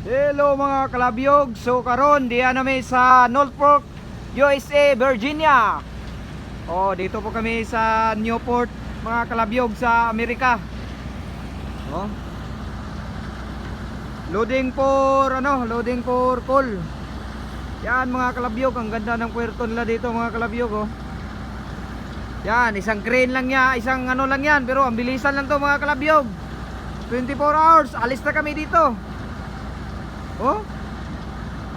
Hello mga kalabyog. So karon diyan nami sa Norfolk, USA, Virginia. Oh, dito po kami sa Newport mga kalabyog sa Amerika. Oh. Loading for coal. Yan mga kalabyog, ang ganda ng puerto nila dito mga kalabyog oh. Yan, isang crane lang niya, isang ano lang yan, pero ang bilisan lang to mga kalabyog. 24 hours, alis na kami dito. Oh,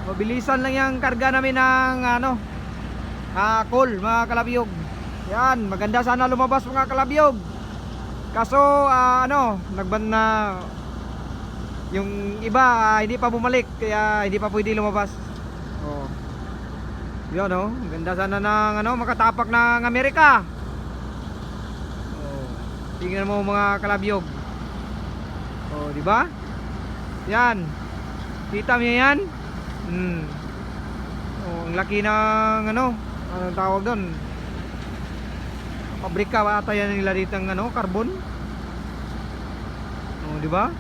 mabilisan lang yung karga namin ng coal mga kalabyog. Yan, maganda sana lumabas mga kalabyog. Kaso nagban na yung iba, hindi pa bumalik kaya hindi pa pwede lumabas. Oh. Yan oh, maganda sana ng makatapak ng Amerika. Oh. Tingnan mo mga kalabyog. Oh, di ba? Yan. Kita mo yan? Oh, ang laki ng anong tawag doon? Pabrika ata yan nila dito ng carbon. Oh, di ba?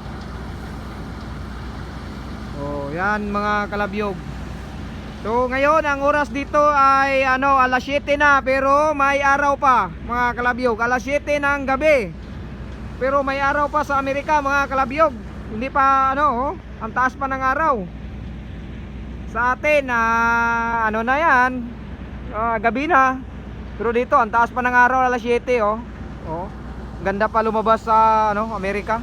Oh, yan mga kalabyog. So, ngayon ang oras dito ay alas 7 na pero may araw pa, mga kalabyog. Alas 7 ng gabi. Pero may araw pa sa Amerika, mga kalabyog. Hindi pa ang taas pa ng araw. Sa atin na yan, gabi na. Pero dito ang taas pa ng araw, alas 7 oh. Oh, ganda pa lumabas sa Amerika.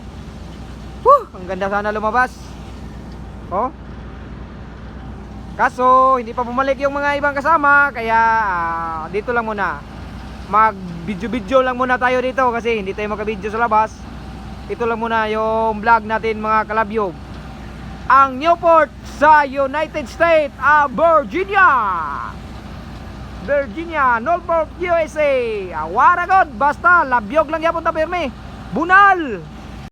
Ang ganda sana lumabas. Oh. Kaso hindi pa bumalik yung mga ibang kasama, kaya dito lang muna. Mag video lang muna tayo dito kasi hindi tayo makabidyo sa labas. Ito lang muna yung vlog natin mga kalabyog. Ang Newport sa United States Virginia, Norfolk, USA. Waragod, basta labyog lang yapon ta pirmi. Bunal.